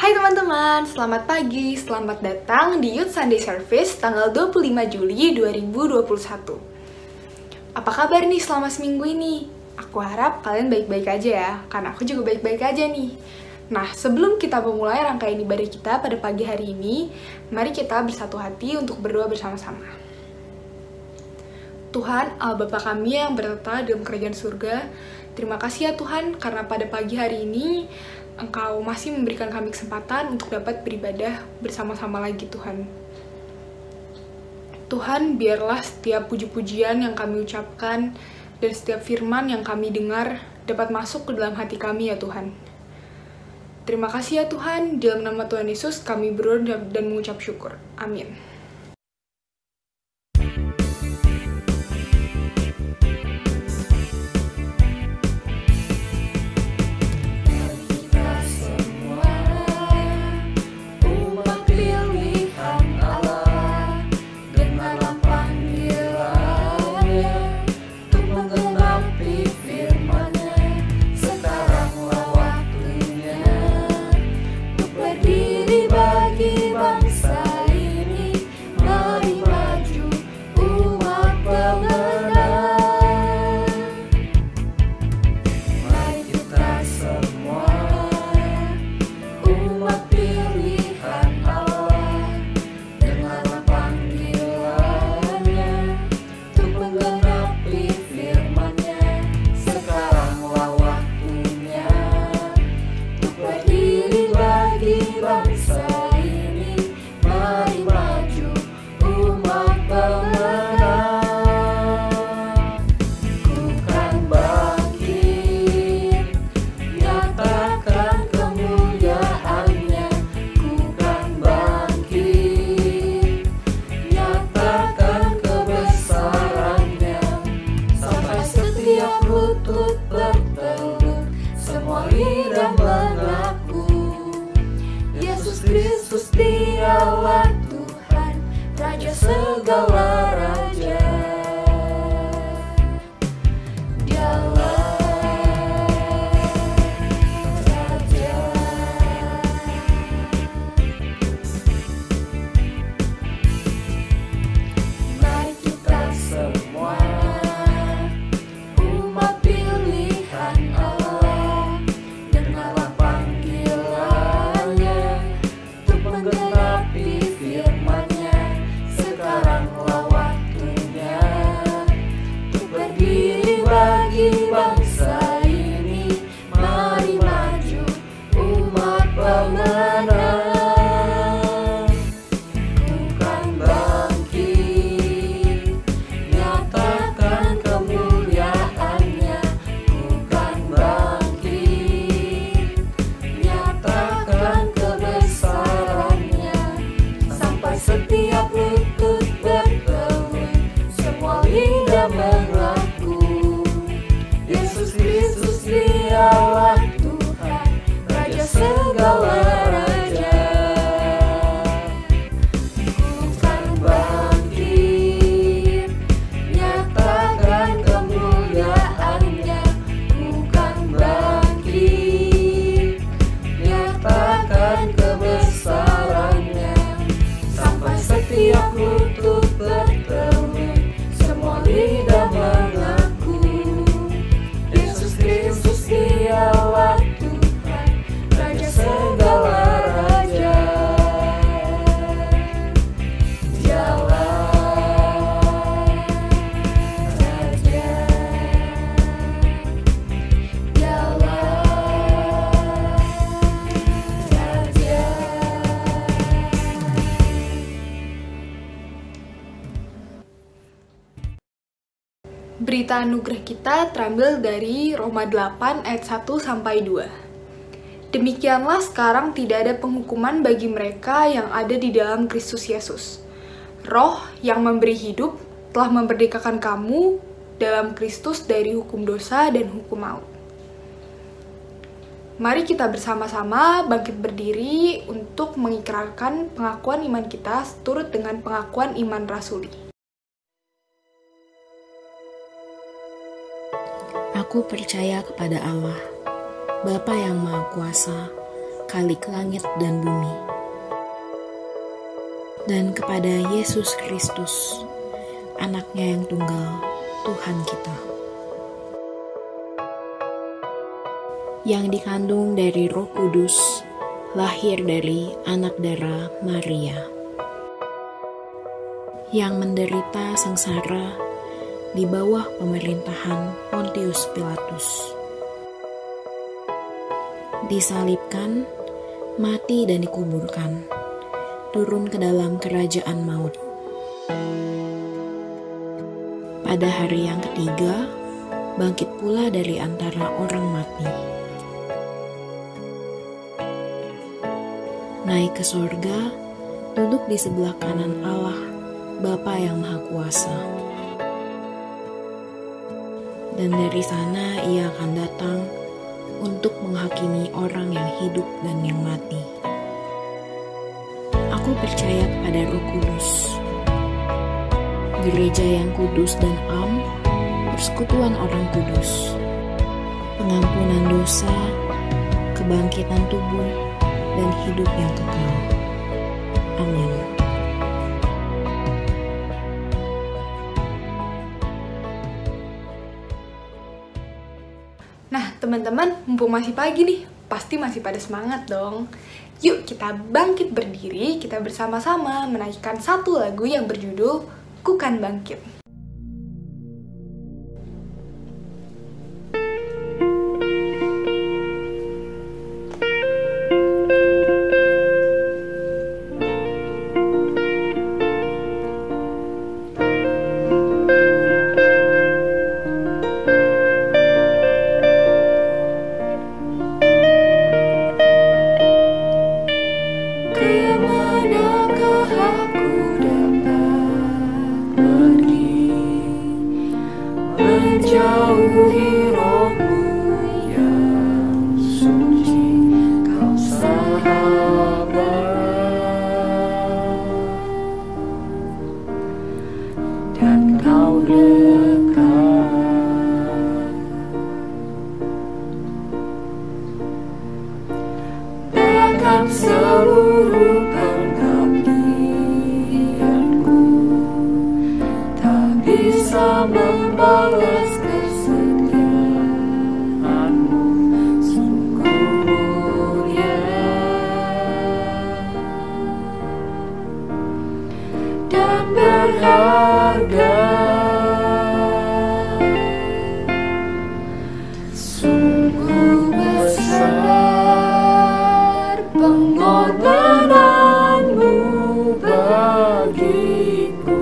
Hai teman-teman, selamat pagi, selamat datang di Youth Sunday Service tanggal 25 Juli 2021. Apa kabar nih selama seminggu ini? Aku harap kalian baik-baik aja ya, karena aku juga baik-baik aja nih. Nah, sebelum kita memulai rangkaian ibadah kita pada pagi hari ini, mari kita bersatu hati untuk berdoa bersama-sama. Tuhan, Allah Bapa kami yang bertata dalam kerajaan surga, terima kasih ya Tuhan, karena pada pagi hari ini Engkau masih memberikan kami kesempatan untuk dapat beribadah bersama-sama lagi Tuhan. Tuhan, biarlah setiap puji-pujian yang kami ucapkan dan setiap firman yang kami dengar dapat masuk ke dalam hati kami ya Tuhan. Terima kasih ya Tuhan, dalam nama Tuhan Yesus kami berdoa dan mengucap syukur. Amin. Kristus dialah Tuhan, Raja segala raja. Dialah Raja. Mari kita semua umat pilihan Allah, dengarlah panggilannya menggenapi firman-Nya. Sekaranglah waktunya untuk berdiri bagi bangsa ini. Mari maju umat pemenang. Ku kan bangkit, nyatakan kemuliaan-Nya. Ku kan bangkit, nyatakan setiap lutut bertelut, semua lidah mengaku Yesus Kristus dialah Tuhan, Raja segala raja. Ku kan bangkit, nyatakan kemuliaan-Nya. Ku kan bangkit, nyatakan kebesaran-Nya. Setiap lutut bertelut, semua lidah mengaku Yesus Kristus dialah Tuhan, Raja segala raja. Dialah Raja. Dialah Raja. Berita anugerah kita terambil dari Roma 8 ayat 1-2. Demikianlah sekarang tidak ada penghukuman bagi mereka yang ada di dalam Kristus Yesus. Roh yang memberi hidup telah memerdekakan kamu dalam Kristus dari hukum dosa dan hukum maut. Mari kita bersama-sama bangkit berdiri untuk mengikrarkan pengakuan iman kita seturut dengan pengakuan iman rasuli. Aku percaya kepada Allah, Bapa yang Maha Kuasa, Khalik langit dan bumi, dan kepada Yesus Kristus, Anaknya yang tunggal, Tuhan kita, yang dikandung dari Roh Kudus, lahir dari anak darah Maria, yang menderita sengsara di bawah pemerintahan Pontius Pilatus, disalibkan, mati dan dikuburkan, turun ke dalam kerajaan maut. Pada hari yang ketiga, bangkit pula dari antara orang mati, naik ke sorga, duduk di sebelah kanan Allah, Bapa yang Maha Kuasa. Dan dari sana ia akan datang untuk menghakimi orang yang hidup dan yang mati. Aku percaya pada Roh Kudus, gereja yang kudus dan am, persekutuan orang kudus, pengampunan dosa, kebangkitan tubuh, dan hidup yang kekal. Amin. Nah, teman-teman, mumpung masih pagi nih, pasti masih pada semangat dong. Yuk kita bangkit berdiri, kita bersama-sama menaikkan satu lagu yang berjudul Ku Kan Bangkit. Kemanakah aku dapat pergi, menjauhi rohmu yang suci, kau sahabat, dan kau dekat. Bahkan seluruh pengabdianku tak bisa membalas kesetiaanmu, sungguh mulia dan berharga. Sungguh besar pengorbananmu bagiku,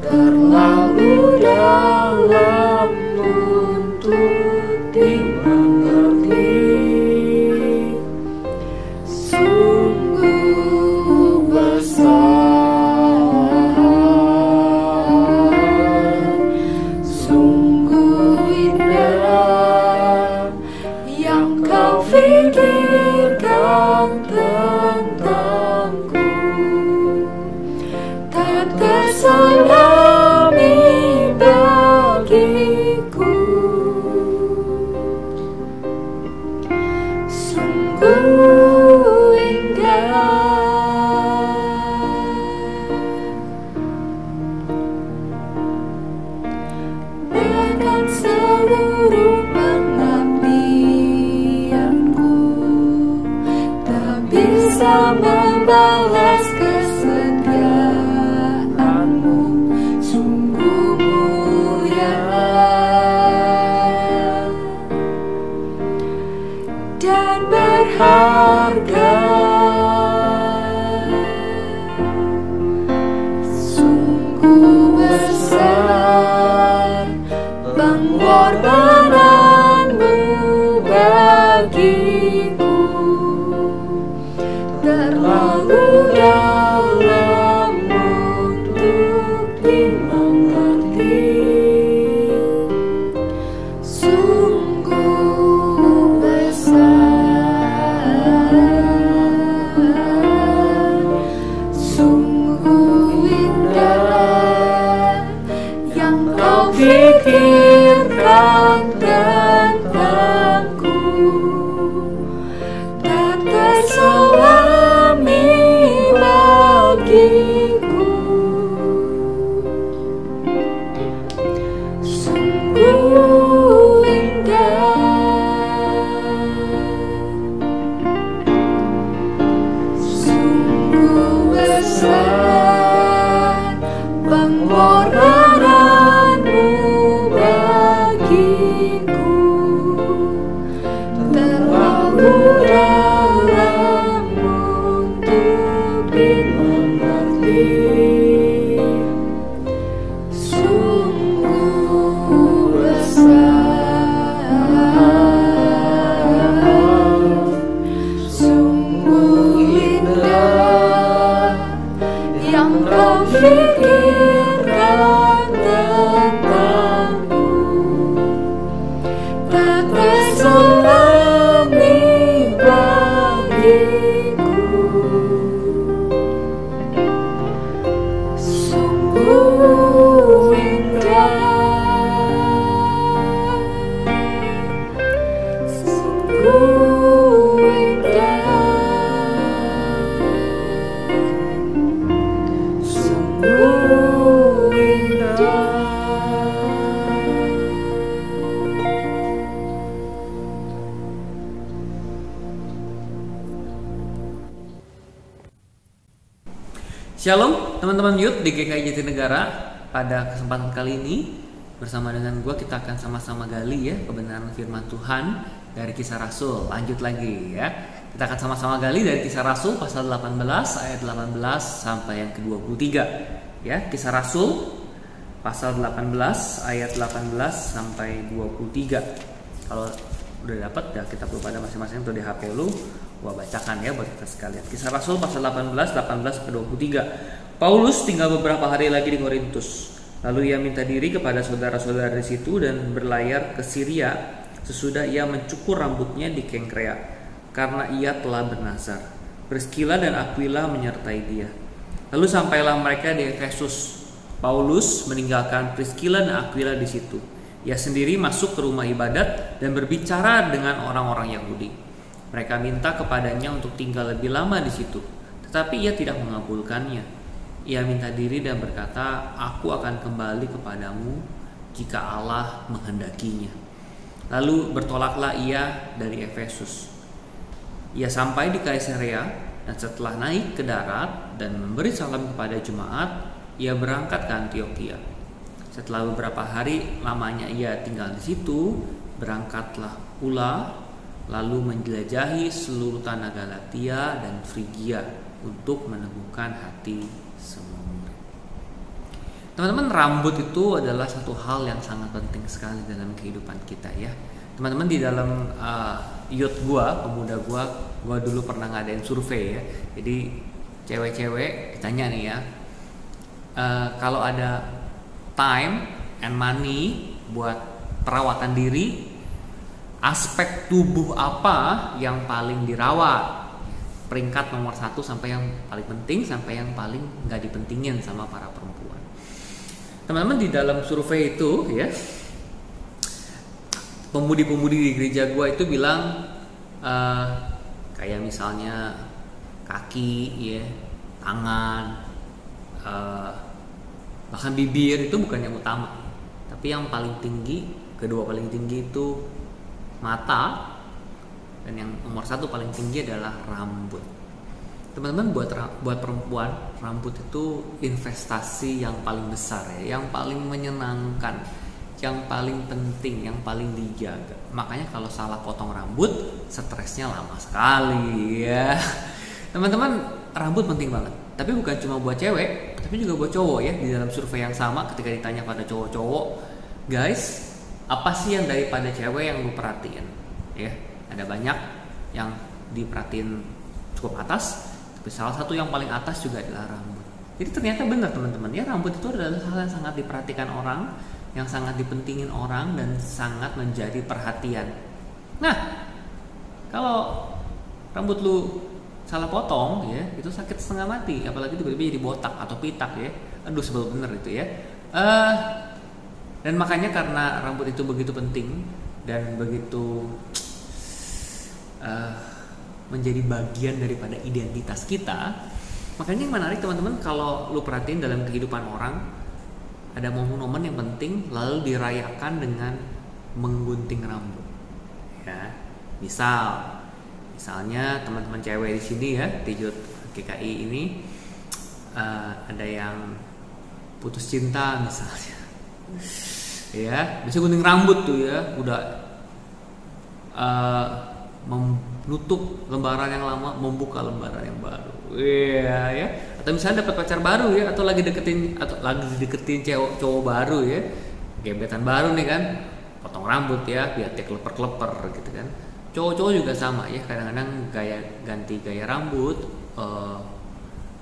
terlalu dalam untuk dimengerti. Sungguh besar, sungguh indah yang kau pikirkan tentangku, tak terselami bagiku. Sungguh indah, bahkan seluruh pengabdianku tak bisa membalas kesetiaanmu, sungguh mulia dan berharga. Sungguh besar pengorbananmu bagiku, terlalu dalam untuk dimengerti. Sungguh besar. selami bagiku. Sungguh indah, sungguh besar pengorbananmu bagiku. Terlalu dalam untuk dimengerti. Sungguh besar, sungguh indah yang kau pikirkan tentangku. Tak terselami bagiku. Sungguh indah, sungguh indah, sungguh indah. Shalom teman-teman youth di GKI Jatinegara. Pada kesempatan kali ini bersama dengan gue kita akan sama-sama gali ya kebenaran firman Tuhan dari Kisah Rasul. Lanjut lagi ya. Kita akan sama-sama gali dari Kisah Rasul pasal 18 ayat 18 sampai yang ke-23 ya. Kisah Rasul pasal 18 ayat 18 sampai 23. Kalau udah dapat ya kita perlu pada masing-masing tuh di HP lu. Gua bacakan ya buat kita sekalian. Kisah Rasul pasal 18 ke 23. Paulus tinggal beberapa hari lagi di Korintus. Lalu ia minta diri kepada saudara-saudara di situ dan berlayar ke Syria sesudah ia mencukur rambutnya di Kengkrea karena ia telah bernazar. Priscilla dan Aquila menyertai dia. Lalu sampailah mereka di Efesus. Paulus meninggalkan Priscilla dan Aquila di situ. Ia sendiri masuk ke rumah ibadat dan berbicara dengan orang-orang Yahudi. Mereka minta kepadanya untuk tinggal lebih lama di situ, tetapi ia tidak mengabulkannya. Ia minta diri dan berkata, "Aku akan kembali kepadamu jika Allah menghendakinya." Lalu bertolaklah ia dari Efesus. Ia sampai di Kaisarea dan setelah naik ke darat dan memberi salam kepada jemaat, ia berangkat ke Antioquia. Setelah beberapa hari lamanya ia tinggal di situ, berangkatlah pula lalu menjelajahi seluruh tanah Galatia dan Frigia untuk meneguhkan hati semua murid. Teman-teman, rambut itu adalah satu hal yang sangat penting sekali dalam kehidupan kita ya. Teman-teman, di dalam youth pemuda gua dulu pernah ngadain survei ya. Jadi cewek-cewek ditanya nih ya, kalau ada time and money buat perawatan diri, aspek tubuh apa yang paling dirawat? Peringkat nomor 1 sampai yang paling penting sampai yang paling nggak dipentingin sama para perempuan. Teman-teman, di dalam survei itu ya, pemudi-pemudi di gereja gua itu bilang kayak misalnya kaki ya, tangan, bahkan bibir itu bukan yang utama, tapi yang paling tinggi, kedua paling tinggi itu mata, dan yang nomor 1 paling tinggi adalah rambut. Teman-teman, buat perempuan rambut itu investasi yang paling besar ya, yang paling menyenangkan, yang paling penting, yang paling dijaga. Makanya kalau salah potong rambut, stresnya lama sekali ya. Teman-teman, rambut penting banget. Tapi bukan cuma buat cewek, tapi juga buat cowok ya. Di dalam survei yang sama ketika ditanya pada cowok-cowok, guys, apa sih yang daripada cewek yang lu perhatiin? Ya, ada banyak yang diperhatiin cukup atas, tapi salah satu yang paling atas juga adalah rambut. Jadi ternyata benar teman-teman ya, rambut itu adalah hal yang sangat diperhatikan orang, yang sangat dipentingin orang, dan sangat menjadi perhatian. Nah, kalau rambut lu salah potong ya, itu sakit setengah mati, apalagi tiba-tiba jadi botak atau pitak ya. Aduh, sebel bener itu ya. Dan makanya karena rambut itu begitu penting dan begitu menjadi bagian daripada identitas kita. Makanya yang menarik teman-teman, kalau lu perhatiin dalam kehidupan orang, ada momen-momen yang penting lalu dirayakan dengan menggunting rambut. Ya, misalnya teman-teman cewek di sini ya, di Youth GKI ini ada yang putus cinta misalnya. Ya, bisa gunting rambut tuh ya, udah menutup lembaran yang lama, membuka lembaran yang baru. Iya ya. Atau misalnya dapat pacar baru ya, atau lagi deketin cowok baru ya. Gebetan baru nih kan, potong rambut ya, biar dia kleper-kleper gitu kan. Cowok-cowok juga sama ya, kadang-kadang ganti gaya rambut.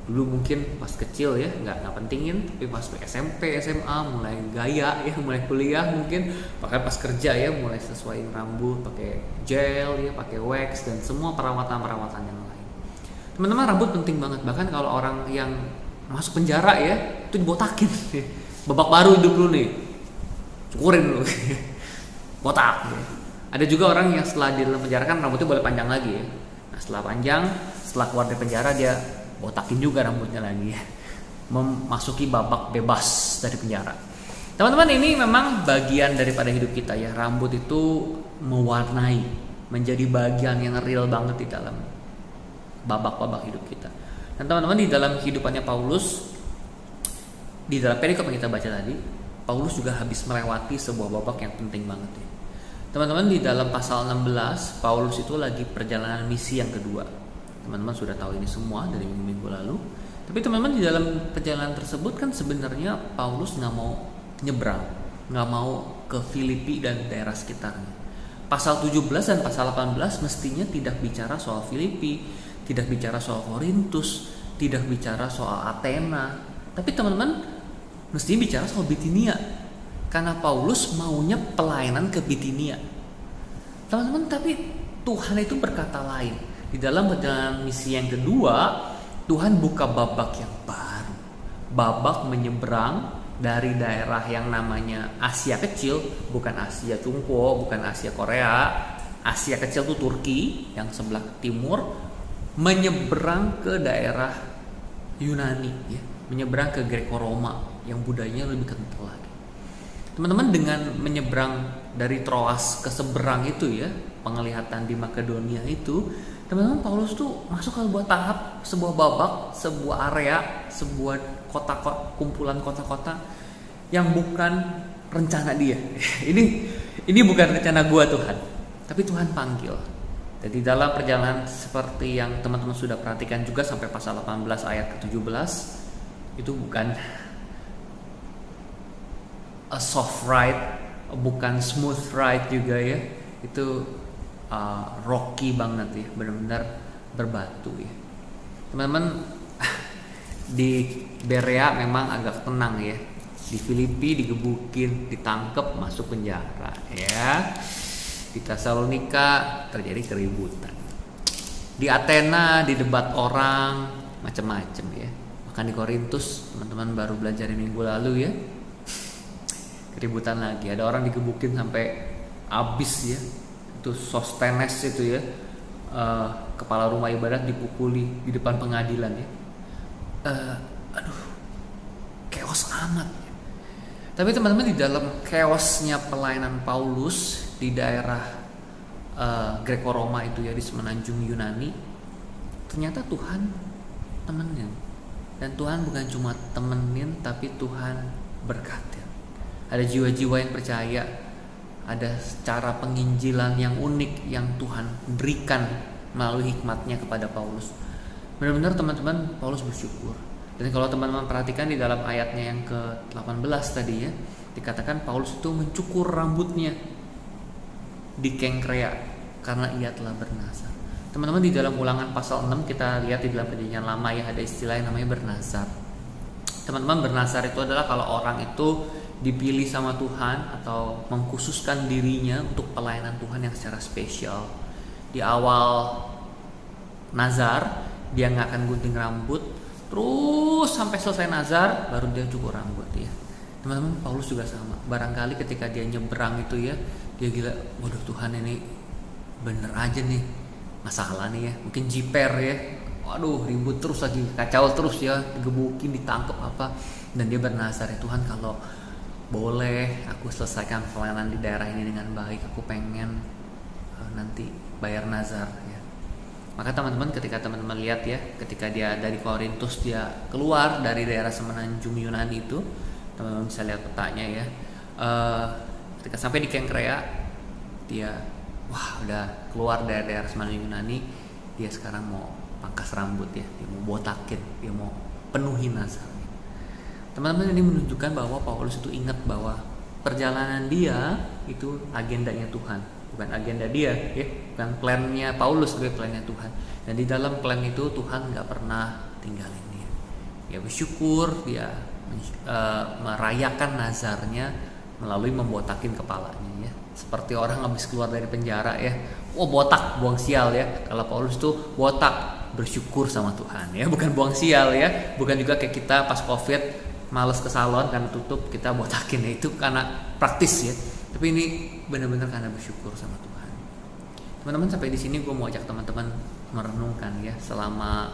Dulu mungkin pas kecil ya nggak pentingin, tapi pas SMP SMA mulai gaya ya, mulai kuliah mungkin pakai, pas kerja ya mulai sesuaiin rambut, pakai gel ya, pakai wax dan semua perawatan yang lain. Teman-teman, rambut penting banget, bahkan kalau orang yang masuk penjara ya itu dibotakin. Babak baru hidup lu nih, cukurin lu. Botak ya. Ada juga orang yang setelah di dalam penjara kan rambutnya boleh panjang lagi ya. Nah setelah keluar dari penjara dia botakin juga rambutnya lagi ya. Memasuki babak bebas dari penjara. Teman-teman, ini memang bagian daripada hidup kita ya. Rambut itu mewarnai, menjadi bagian yang real banget di dalam babak-babak hidup kita. Dan teman-teman, di dalam kehidupannya Paulus, di dalam perikop yang kita baca tadi, Paulus juga habis melewati sebuah babak yang penting banget ya. Teman-teman, di dalam pasal 16, Paulus itu lagi perjalanan misi yang kedua. Teman-teman sudah tahu ini semua dari minggu lalu. Tapi teman-teman, di dalam perjalanan tersebut kan sebenarnya Paulus nggak mau nyebrang, nggak mau ke Filipi dan daerah sekitarnya. Pasal 17 dan pasal 18 mestinya tidak bicara soal Filipi, tidak bicara soal Korintus, tidak bicara soal Athena. Tapi teman-teman mestinya bicara soal Bitinia, karena Paulus maunya pelayanan ke Bitinia. Teman-teman, tapi Tuhan itu berkata lain. Di dalam perjalanan misi yang kedua, Tuhan buka babak yang baru. Babak menyeberang dari daerah yang namanya Asia Kecil, bukan Asia Cungko, bukan Asia Korea. Asia Kecil itu Turki yang sebelah timur, menyeberang ke daerah Yunani ya, menyeberang ke Greco-Roma yang budayanya lebih kental lagi. Teman-teman, dengan menyeberang dari Troas ke seberang itu ya, penglihatan di Makedonia itu, teman-teman, Paulus tuh masuk ke sebuah tahap, sebuah babak, sebuah area, sebuah kumpulan kota-kota yang bukan rencana dia. Ini bukan rencana gua Tuhan, tapi Tuhan panggil. Jadi dalam perjalanan seperti yang teman-teman sudah perhatikan juga sampai pasal 18 ayat ke-17, itu bukan a soft ride, bukan smooth ride juga ya. Itu rocky banget ya, benar-benar berbatu ya. Teman-teman, di Berea memang agak tenang ya. Di Filipi digebukin, ditangkap, masuk penjara ya. Di Tesalonika terjadi keributan. Di Athena didebat orang, macam-macam ya. Bahkan di Korintus, teman-teman baru belajar minggu lalu ya. Keributan lagi, ada orang digebukin sampai habis ya. Itu Sostenes itu ya, kepala rumah ibadat dipukuli di depan pengadilan ya. Aduh, chaos amat ya. Tapi teman-teman, di dalam chaosnya pelayanan Paulus di daerah Greco-Roma itu ya, di semenanjung Yunani, ternyata Tuhan temenin. Dan Tuhan bukan cuma temenin, tapi Tuhan berkatin. Ada jiwa-jiwa yang percaya, ada cara penginjilan yang unik yang Tuhan berikan melalui hikmatnya kepada Paulus. Benar-benar teman-teman, Paulus bersyukur. Dan kalau teman-teman perhatikan di dalam ayatnya yang ke-18 tadi ya, dikatakan Paulus itu mencukur rambutnya di Kengkrea karena ia telah bernazar. Teman-teman, di dalam Ulangan pasal 6 kita lihat di dalam Perjanjian Lama ya, ada istilah yang namanya bernazar. Teman-teman, bernazar itu adalah kalau orang itu dipilih sama Tuhan atau mengkhususkan dirinya untuk pelayanan Tuhan yang secara spesial. Di awal nazar dia nggak akan gunting rambut, terus sampai selesai nazar baru dia cukur rambut ya. Teman-teman, Paulus juga sama. Barangkali ketika dia nyebrang itu ya, dia gila, waduh Tuhan, ini bener aja nih masalah nih ya, mungkin jiper ya, waduh ribut terus lagi, kacau terus ya, digebukin, ditangkap apa, dan dia bernazar ya, Tuhan kalau boleh aku selesaikan pelayanan di daerah ini dengan baik, aku pengen nanti bayar nazar ya. Maka teman-teman, ketika teman-teman lihat ya, ketika dia dari Korintus dia keluar dari daerah semenanjung Yunani itu, teman-teman bisa lihat petanya ya. Ketika sampai di Kengkrea, dia wah udah keluar dari daerah semenanjung Yunani, dia sekarang mau pangkas rambut ya, dia mau botakin, dia mau penuhi nazar. Teman-teman, ini menunjukkan bahwa Paulus itu ingat bahwa perjalanan dia itu agendanya Tuhan, bukan agenda dia ya, bukan plannya Paulus, tapi plannya Tuhan. Dan di dalam plan itu Tuhan nggak pernah tinggalin dia. Dia bersyukur, dia merayakan nazarnya melalui membotakin kepalanya ya, seperti orang habis keluar dari penjara ya, botak, buang sial ya. Kalau Paulus tuh botak, bersyukur sama Tuhan ya, bukan buang sial ya, bukan juga kayak kita pas COVID males ke salon karena tutup, kita botakin ya, itu karena praktis ya. Tapi ini benar-benar karena bersyukur sama Tuhan. Teman-teman, sampai di sini gue mau ajak teman-teman merenungkan ya, selama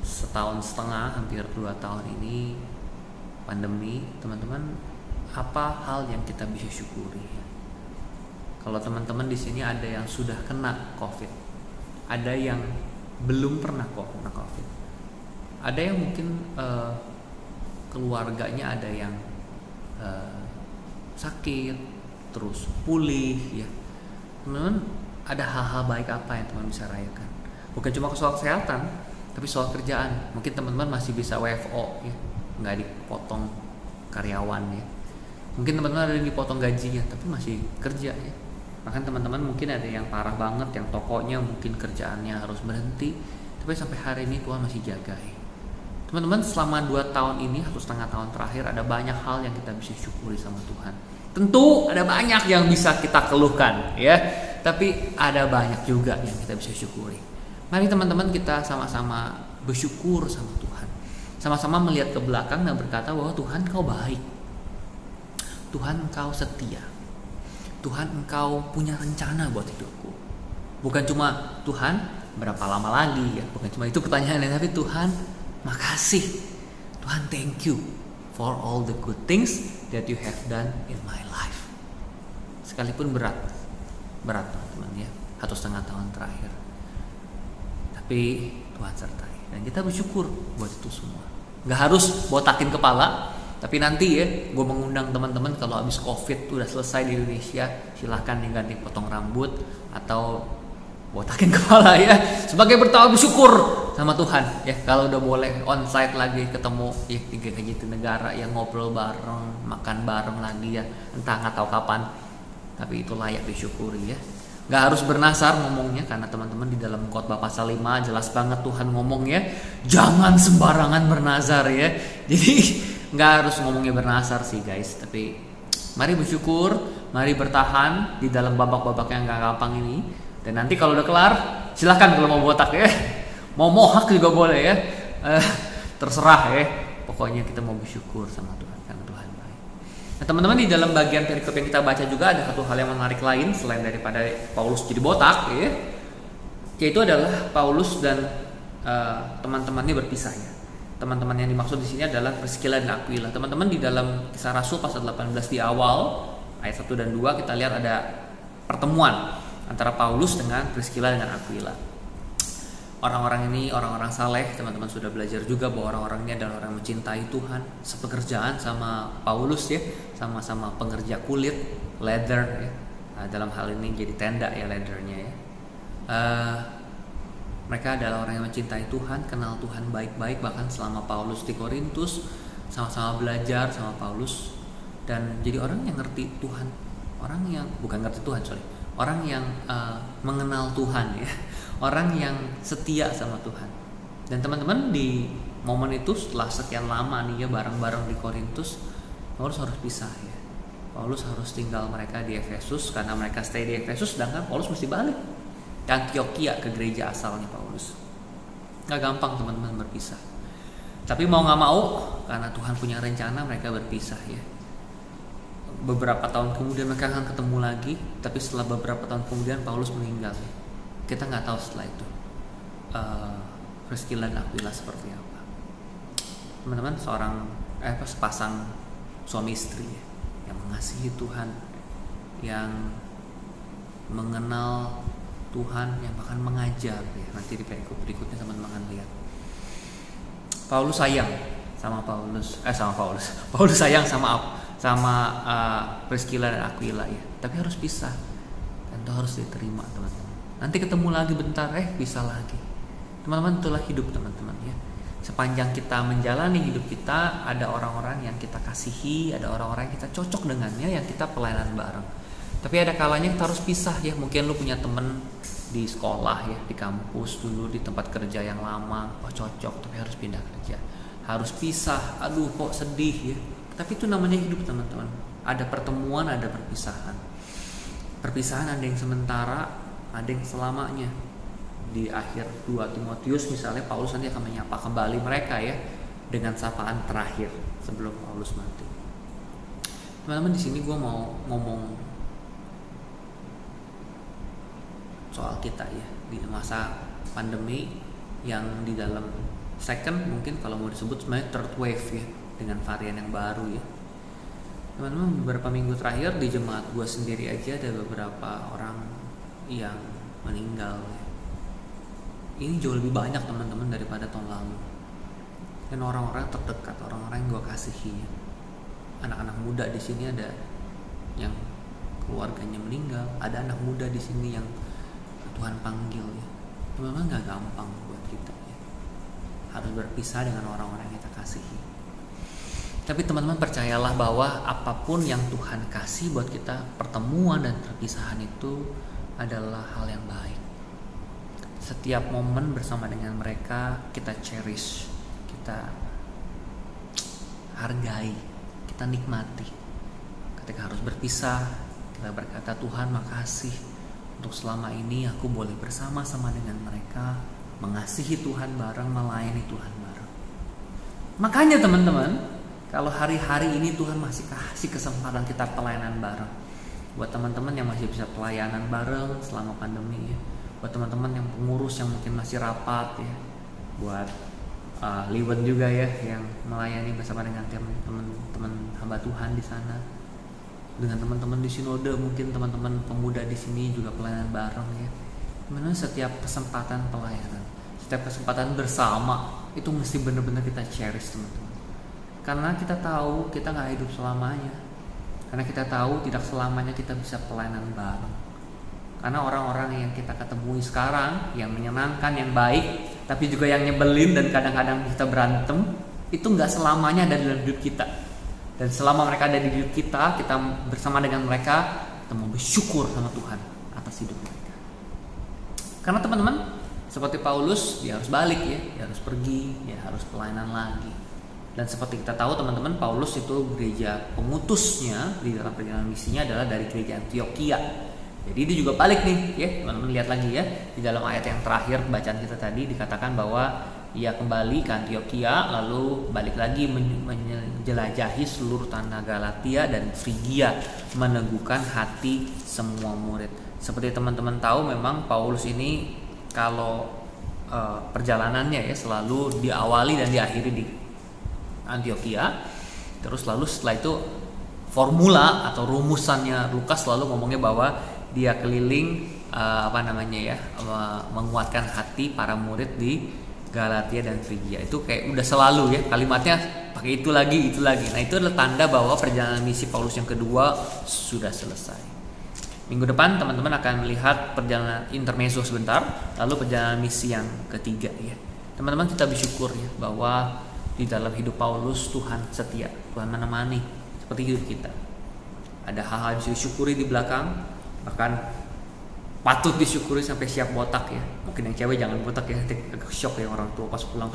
setahun setengah, hampir 2 tahun ini pandemi, teman-teman, apa hal yang kita bisa syukuri? Kalau teman-teman di sini ada yang sudah kena COVID, ada yang belum pernah kena COVID, ada yang mungkin keluarganya ada yang sakit terus pulih ya, teman-teman, ada hal-hal baik apa yang teman bisa rayakan? Bukan cuma soal kesehatan, tapi soal kerjaan. Mungkin teman-teman masih bisa WFO ya, nggak dipotong karyawan ya. Mungkin teman-teman ada yang dipotong gajinya, tapi masih kerja ya. Bahkan teman-teman mungkin ada yang parah banget, yang tokonya mungkin kerjaannya harus berhenti, tapi sampai hari ini Tuhan masih jaga ya. Teman-teman, selama 2 tahun ini, 1,5 tahun terakhir, ada banyak hal yang kita bisa syukuri sama Tuhan. Tentu ada banyak yang bisa kita keluhkan ya, tapi ada banyak juga yang kita bisa syukuri. Mari teman-teman, kita sama-sama bersyukur sama Tuhan, sama-sama melihat ke belakang dan berkata bahwa Tuhan, Engkau baik, Tuhan Engkau setia, Tuhan Engkau punya rencana buat hidupku. Bukan cuma Tuhan berapa lama lagi ya, bukan cuma itu pertanyaannya, tapi Tuhan makasih, Tuhan thank you for all the good things that you have done in my life. Sekalipun berat teman-teman ya, 1,5 tahun terakhir, tapi Tuhan sertai dan kita bersyukur buat itu semua. Gak harus botakin kepala, tapi nanti ya, gue mengundang teman-teman kalau habis COVID udah selesai di Indonesia, silahkan diganti potong rambut atau botakin kepala ya, sebagai bertawa bersyukur sama Tuhan ya. Kalau udah boleh onsite lagi, ketemu ya di GKJ Jatinegara ya, ngobrol bareng, makan bareng lagi ya, entah nggak tahu kapan, tapi itu layak disyukuri ya. Nggak harus bernazar ngomongnya, karena teman-teman di dalam Khotbah pasal 5 jelas banget Tuhan ngomongnya jangan sembarangan bernazar ya. Jadi nggak harus ngomongnya bernazar sih guys, tapi mari bersyukur, mari bertahan di dalam babak-babak yang nggak gampang ini. Dan nanti kalau udah kelar, silahkan kalau mau botak ya, mau mohak juga boleh ya, terserah ya. Pokoknya kita mau bersyukur sama Tuhan karena Tuhan baik. Nah teman-teman, di dalam bagian perikop yang kita baca juga ada satu hal yang menarik lain selain daripada Paulus jadi botak ya, yaitu adalah Paulus dan teman-temannya berpisah ya. Teman-teman yang dimaksud di sini adalah Priscilla dan Aquila. Teman-teman, di dalam Kisah Rasul pasal 18 di awal ayat 1 dan 2 kita lihat ada pertemuan antara Paulus dengan Priscilla dengan Aquila. Orang-orang ini orang-orang saleh, teman-teman sudah belajar juga bahwa orang-orang ini adalah orang yang mencintai Tuhan, sepekerjaan sama Paulus ya, sama-sama pengerja kulit, leather ya. Nah, dalam hal ini jadi tenda ya, leathernya ya. Mereka adalah orang yang mencintai Tuhan, kenal Tuhan baik-baik, bahkan selama Paulus di Korintus sama-sama belajar sama Paulus, dan jadi orang yang ngerti Tuhan, orang yang bukan ngerti Tuhan, orang yang mengenal Tuhan ya, orang yang setia sama Tuhan. Dan teman-teman, di momen itu setelah sekian lama nih ya bareng-bareng di Korintus, Paulus harus pisah ya. Paulus harus tinggal mereka di Efesus karena mereka stay di Efesus, sedangkan Paulus mesti balik ke Antioquia, ke gereja asalnya Paulus. Gak gampang teman-teman berpisah, tapi mau gak mau karena Tuhan punya rencana mereka berpisah ya. Beberapa tahun kemudian mereka akan ketemu lagi, tapi setelah beberapa tahun kemudian Paulus meninggal. kita nggak tahu setelah itu Priscilla dan Aquila seperti apa. Teman-teman, sepasang suami istri ya, yang mengasihi Tuhan, yang mengenal Tuhan, yang bahkan mengajar ya. Nanti di perikop berikutnya teman-teman akan lihat. Paulus sayang sama Paulus sayang sama Priscilla dan Aquila ya, tapi harus pisah dan itu harus diterima teman-teman. Nanti ketemu lagi bentar, pisah lagi. Teman-teman, itulah hidup teman-teman ya. Sepanjang kita menjalani hidup kita, ada orang-orang yang kita kasihi, ada orang-orang yang kita cocok dengannya, yang kita pelayanan bareng. Tapi ada kalanya kita harus pisah ya. Mungkin lu punya temen di sekolah ya, di kampus dulu, di tempat kerja yang lama, cocok, tapi harus pindah kerja, harus pisah. Aduh, kok sedih ya. Tapi itu namanya hidup teman-teman. Ada pertemuan, ada perpisahan. Perpisahan ada yang sementara, ada yang selamanya. Di akhir 2 Timotius misalnya, Paulus nanti akan menyapa kembali mereka ya, dengan sapaan terakhir sebelum Paulus mati. Teman-teman, di sini gue mau ngomong soal kita ya, di masa pandemi yang di dalam second, mungkin kalau mau disebut sebenarnya third wave ya, dengan varian yang baru ya. Teman-teman, beberapa minggu terakhir di jemaat gue sendiri aja ada beberapa orang yang meninggal ya. Ini jauh lebih banyak teman-teman daripada tahun lalu. Dan orang-orang terdekat, orang-orang yang gue kasihi. Anak-anak muda di sini ada yang keluarganya meninggal, ada anak muda di sini yang Tuhan panggil ya. Teman-teman, nggak gampang buat kita ya. Harus berpisah dengan orang-orang yang kita kasihi. Tapi teman-teman, percayalah bahwa apapun yang Tuhan kasih buat kita, pertemuan dan perpisahan itu adalah hal yang baik. Setiap momen bersama dengan mereka kita cherish, kita hargai, kita nikmati. Ketika harus berpisah, kita berkata, Tuhan makasih untuk selama ini aku boleh bersama-sama dengan mereka, mengasihi Tuhan bareng, melayani Tuhan bareng. Makanya teman-teman, kalau hari-hari ini Tuhan masih kasih kesempatan kita pelayanan bareng, buat teman-teman yang masih bisa pelayanan bareng selama pandemi ya, buat teman-teman yang pengurus yang mungkin masih rapat ya, buat Liwen juga ya yang melayani bersama dengan teman-teman hamba Tuhan di sana, dengan teman-teman di sinode, mungkin teman-teman pemuda di sini juga pelayanan bareng ya. Teman-teman, setiap kesempatan pelayanan, setiap kesempatan bersama itu mesti benar-benar kita cherish teman-teman, karena kita tahu kita nggak hidup selamanya, karena kita tahu tidak selamanya kita bisa pelayanan bareng. Karena orang-orang yang kita ketemui sekarang, yang menyenangkan, yang baik, tapi juga yang nyebelin dan kadang-kadang kita berantem, itu nggak selamanya ada dalam hidup kita. Dan selama mereka ada di hidup kita bersama dengan mereka, kita mau bersyukur sama Tuhan atas hidup mereka. Karena teman-teman, seperti Paulus, dia harus balik ya, dia harus pergi, dia harus pelayanan lagi. Dan seperti kita tahu teman-teman, Paulus itu gereja pengutusnya di dalam perjalanan misinya adalah dari gereja Antioquia. Jadi dia juga balik nih ya, teman-teman lihat lagi ya, di dalam ayat yang terakhir bacaan kita tadi dikatakan bahwa ia kembali ke Antioquia, lalu balik lagi menjelajahi seluruh tanah Galatia dan Frigia, meneguhkan hati semua murid. Seperti teman-teman tahu, memang Paulus ini kalau perjalanannya ya selalu diawali dan diakhiri di Antioquia, terus lalu setelah itu formula atau rumusannya Lukas selalu ngomongnya bahwa dia keliling menguatkan hati para murid di Galatia dan Frigia. Itu kayak udah selalu ya kalimatnya pakai itu lagi. Nah, itu adalah tanda bahwa perjalanan misi Paulus yang kedua sudah selesai. Minggu depan teman-teman akan melihat perjalanan intermezzo sebentar, lalu perjalanan misi yang ketiga ya. Teman-teman, kita bersyukur ya bahwa di dalam hidup Paulus Tuhan setia, Tuhan menemani seperti hidup kita. Ada hal-hal yang bisa disyukuri di belakang, bahkan patut disyukuri sampai siap botak ya. Mungkin yang cewek jangan botak ya, agak shock ya orang tua pas pulang,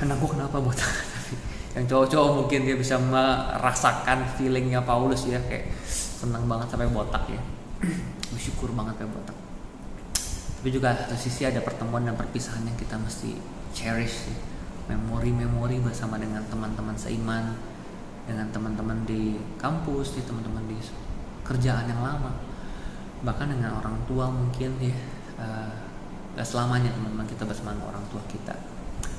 anak gua kenapa botak. Yang cowok-cowok mungkin dia bisa merasakan feelingnya Paulus ya, kayak senang banget sampai botak ya, bersyukur banget sampai botak. Tapi juga di sisi ada pertemuan dan perpisahan yang kita mesti cherish ya. Memori-memori bersama dengan teman-teman seiman, dengan teman-teman di kampus, di teman-teman di kerjaan yang lama, bahkan dengan orang tua mungkin ya, Gak selamanya teman-teman kita bersama orang tua kita.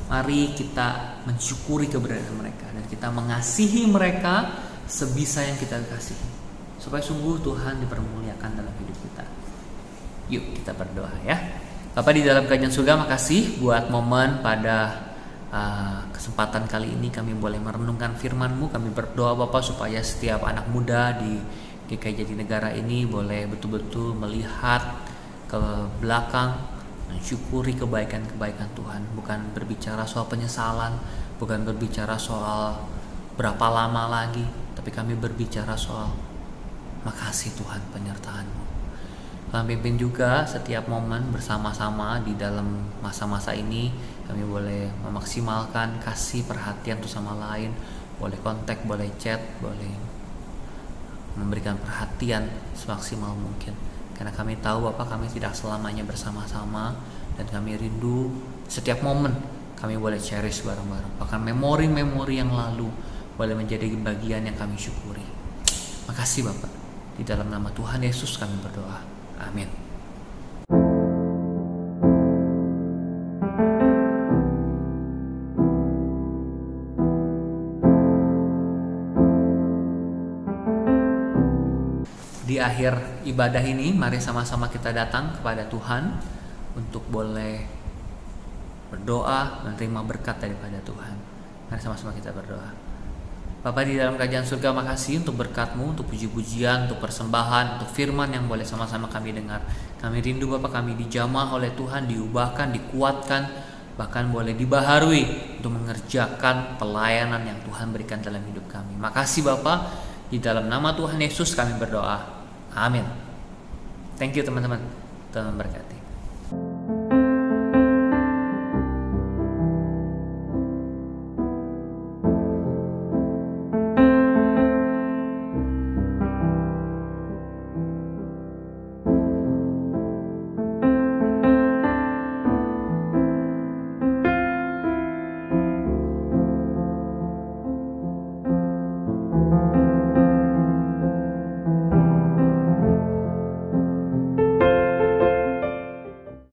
Mari kita mensyukuri keberadaan mereka dan kita mengasihi mereka sebisa yang kita kasihi, supaya sungguh Tuhan dipermuliakan dalam hidup kita. Yuk kita berdoa ya. Bapa di dalam kerajaan surga, makasih buat momen pada kesempatan kali ini kami boleh merenungkan firman-Mu. Kami berdoa Bapa supaya setiap anak muda di GKI Jatinegara ini boleh betul-betul melihat ke belakang, mensyukuri kebaikan-kebaikan Tuhan. Bukan berbicara soal penyesalan, bukan berbicara soal berapa lama lagi, tapi kami berbicara soal makasih Tuhan penyertaan-Mu. Kami pimpin juga setiap momen bersama-sama di dalam masa-masa ini. Kami boleh memaksimalkan kasih perhatian satu sama lain, boleh kontak, boleh chat, boleh memberikan perhatian semaksimal mungkin. Karena kami tahu Bapak, kami tidak selamanya bersama-sama, dan kami rindu setiap momen kami boleh cherish bareng-bareng. Bahkan memori-memori yang lalu boleh menjadi bagian yang kami syukuri. Makasih Bapak. Di dalam nama Tuhan Yesus kami berdoa. Amin. Di akhir ibadah ini, mari sama-sama kita datang kepada Tuhan untuk boleh berdoa, menerima berkat daripada Tuhan. Mari sama-sama kita berdoa. Bapa di dalam kerajaan surga, makasih untuk berkat-Mu, untuk puji-pujian, untuk persembahan, untuk firman yang boleh sama-sama kami dengar. Kami rindu Bapa, kami dijamah oleh Tuhan, diubahkan, dikuatkan, bahkan boleh dibaharui untuk mengerjakan pelayanan yang Tuhan berikan dalam hidup kami. Makasih Bapa, di dalam nama Tuhan Yesus kami berdoa. Amin. Thank you teman-teman. Tuhan memberkati.